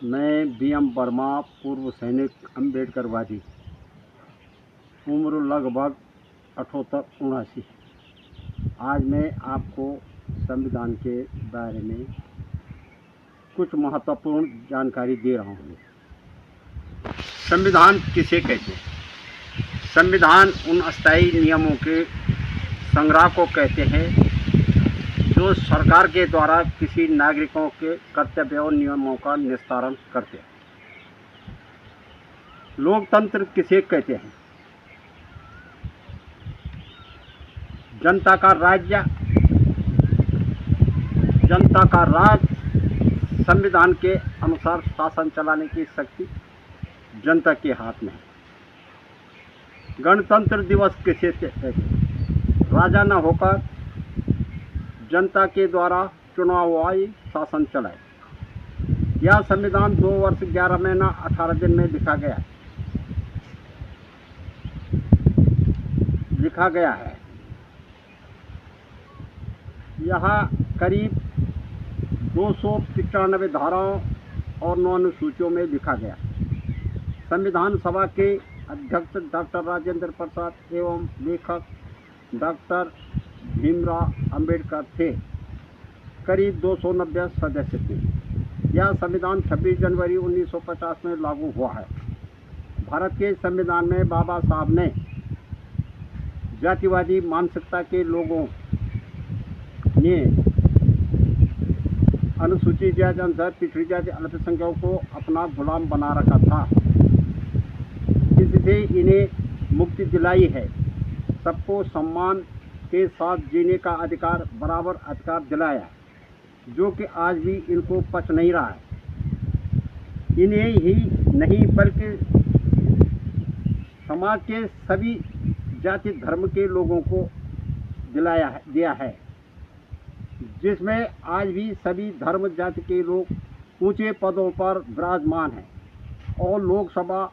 मैं BM वर्मा, पूर्व सैनिक, अम्बेडकरवादी, उम्र लगभग 78-79। आज मैं आपको संविधान के बारे में कुछ महत्वपूर्ण जानकारी दे रहा हूँ। संविधान किसे कहते हैं? संविधान उन अस्थायी नियमों के संग्रह को कहते हैं जो सरकार के द्वारा किसी नागरिकों के कर्तव्य और नियमों का निस्तारण करते हैं। लोकतंत्र किसे कहते हैं? जनता का राज्य, जनता का राज, संविधान के अनुसार शासन चलाने की शक्ति जनता के हाथ में है। गणतंत्र दिवस किसे कहते हैं? राजा न होकर जनता के द्वारा चुनावी शासन चलाए। यह संविधान 2 वर्ष 11 महीना 18 दिन में लिखा गया है। यह करीब 295 धाराओं और 9 अनुसूचियों में लिखा गया। संविधान सभा के अध्यक्ष डॉक्टर राजेंद्र प्रसाद एवं लेखक डॉक्टर भीमराव अंबेडकर थे। करीब 290 सदस्य थे। यह संविधान 26 जनवरी 1950 में लागू हुआ है। भारत के संविधान में बाबा साहब ने जातिवादी मानसिकता के लोगों ने अनुसूचित जाति, जनजाति, पिछड़ी जाति, अल्पसंख्यकों को अपना गुलाम बना रखा था। इससे इन्हें मुक्ति दिलाई है। सबको सम्मान के साथ जीने का अधिकार, बराबर अधिकार दिलाया, जो कि आज भी इनको पच नहीं रहा है। इन्हें ही नहीं बल्कि समाज के सभी जाति धर्म के लोगों को दिया है, जिसमें आज भी सभी धर्म जाति के लोग ऊंचे पदों पर विराजमान हैं और लोकसभा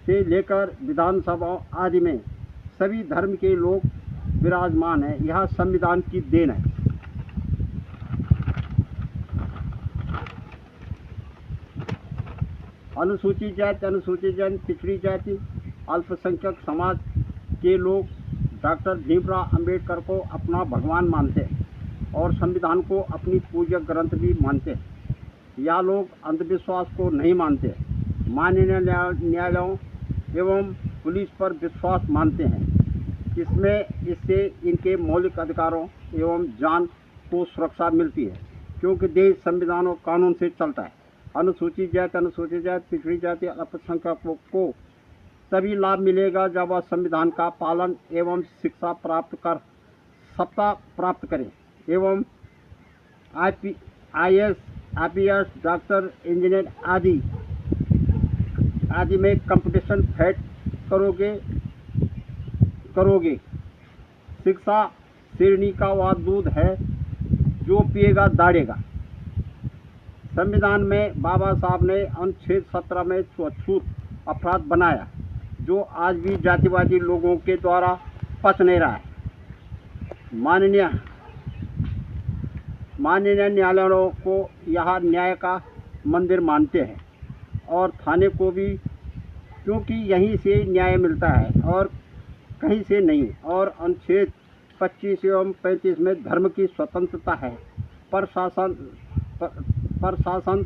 से लेकर विधानसभा आदि में सभी धर्म के लोग विराजमान हैं। यह संविधान की देन है। अनुसूचित जाति, अनुसूचित जनजाति, पिछड़ी जाति, अल्पसंख्यक समाज के लोग डॉक्टर भीमराव अंबेडकर को अपना भगवान मानते हैं और संविधान को अपनी पूज्य ग्रंथ भी मानते हैं। यह लोग अंधविश्वास को नहीं मानते, माननीय न्यायालयों एवं पुलिस पर विश्वास मानते हैं। इससे इनके मौलिक अधिकारों एवं जान को सुरक्षा मिलती है, क्योंकि देश संविधान और कानून से चलता है। अनुसूचित जाति, पिछड़ी जाति, अल्पसंख्यकों को तभी लाभ मिलेगा जब वह संविधान का पालन एवं शिक्षा सत्ता प्राप्त करें एवं IAS, IPS, डॉक्टर, इंजीनियर आदि में कंपटीशन फाइट करोगे। शिक्षा शेरनी का वह दूध है जो पिएगा दाड़ेगा। संविधान में बाबा साहब ने अनुच्छेद 17 में छूत अपराध बनाया, जो आज भी जातिवादी लोगों के द्वारा पच नहीं रहा है। माननीय न्यायालयों को यह न्याय का मंदिर मानते हैं और थाने को भी, क्योंकि यहीं से न्याय मिलता है और कहीं से नहीं। और अनुच्छेद 25 एवं 35 में धर्म की स्वतंत्रता है। प्रशासन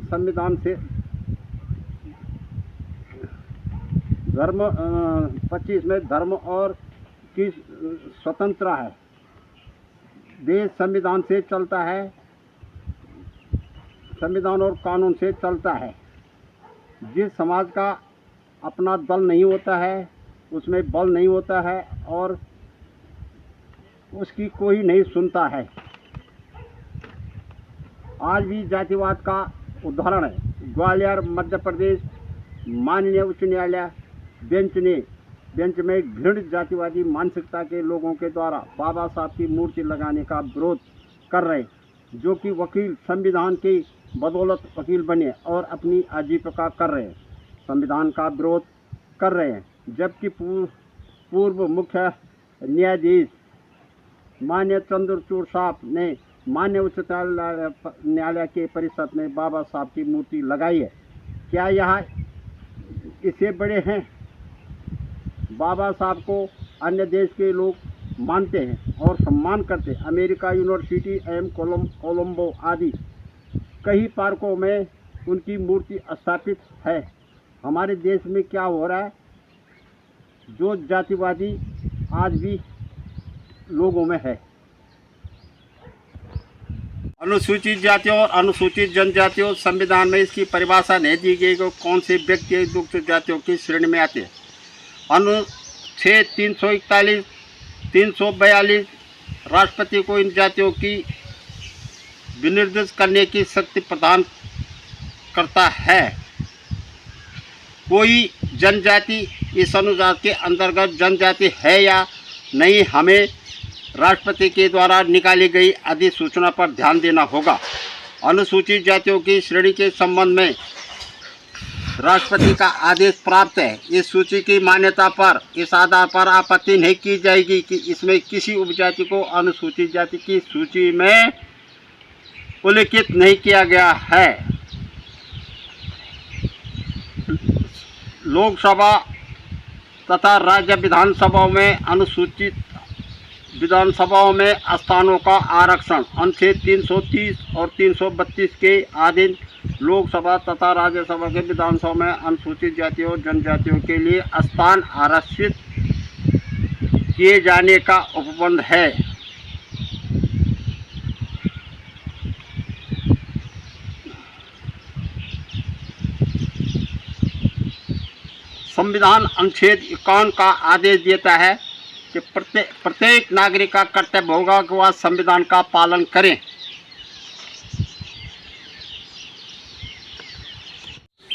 संविधान से 25 में धर्म और की स्वतंत्रता है। देश संविधान से चलता है, संविधान और कानून से चलता है। जिस समाज का अपना दल नहीं होता है, उसमें बल नहीं होता है और उसकी कोई नहीं सुनता है। आज भी जातिवाद का उदाहरण है। ग्वालियर, मध्य प्रदेश, माननीय उच्च न्यायालय बेंच में घृणित जातिवादी मानसिकता के लोगों के द्वारा बाबा साहब की मूर्ति लगाने का विरोध कर रहे, जो कि वकील संविधान की बदौलत वकील बने और अपनी आजीविका कर रहे हैं, संविधान का विरोध कर रहे हैं। जबकि पूर्व मुख्य न्यायाधीश माननीय चंद्रचूड़ साहब ने माननीय उच्च न्यायालय के परिषद में बाबा साहब की मूर्ति लगाई है, क्या यह इससे बड़े हैं? बाबा साहब को अन्य देश के लोग मानते हैं और सम्मान करते हैं। अमेरिका, यूनिवर्सिटी एवं कोलंबो आदि कई पार्कों में उनकी मूर्ति स्थापित है। हमारे देश में क्या हो रहा है? जो जातिवादी आज भी लोगों में है। अनुसूचित जातियों और अनुसूचित जनजातियों, संविधान में इसकी परिभाषा नहीं दी गई कि कौन से व्यक्ति अनुसूचित जातियों की श्रेणी में आते हैं। अनुच्छेद 341, 342 राष्ट्रपति को इन जातियों की विनिर्देश करने की शक्ति प्रदान करता है। कोई जनजाति इस अनुच्छेद के अंतर्गत जनजाति है या नहीं, हमें राष्ट्रपति के द्वारा निकाली गई अधिसूचना पर ध्यान देना होगा। अनुसूचित जातियों की श्रेणी के संबंध में राष्ट्रपति का आदेश प्राप्त है। इस सूची की मान्यता पर इस आधार पर आपत्ति नहीं की जाएगी कि इसमें किसी उपजाति को अनुसूचित जाति की सूची में उल्लेखित नहीं किया गया है। लोकसभा तथा राज्य विधानसभाओं में अनुसूचित विधानसभाओं में स्थानों का आरक्षण अनुच्छेद 330 और 332 के अधीन लोकसभा तथा राज्यसभा के विधानसभा में अनुसूचित जातियों और जनजातियों के लिए स्थान आरक्षित किए जाने का उपबंध है। संविधान अनुच्छेद 51 का आदेश देता है कि प्रत्येक नागरिक का कर्तव्य होगा कि वह संविधान का पालन करें।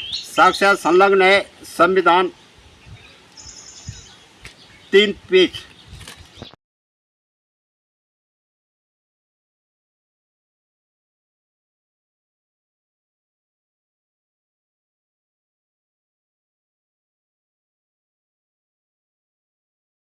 साक्षात संलग्न है संविधान 3 पेज।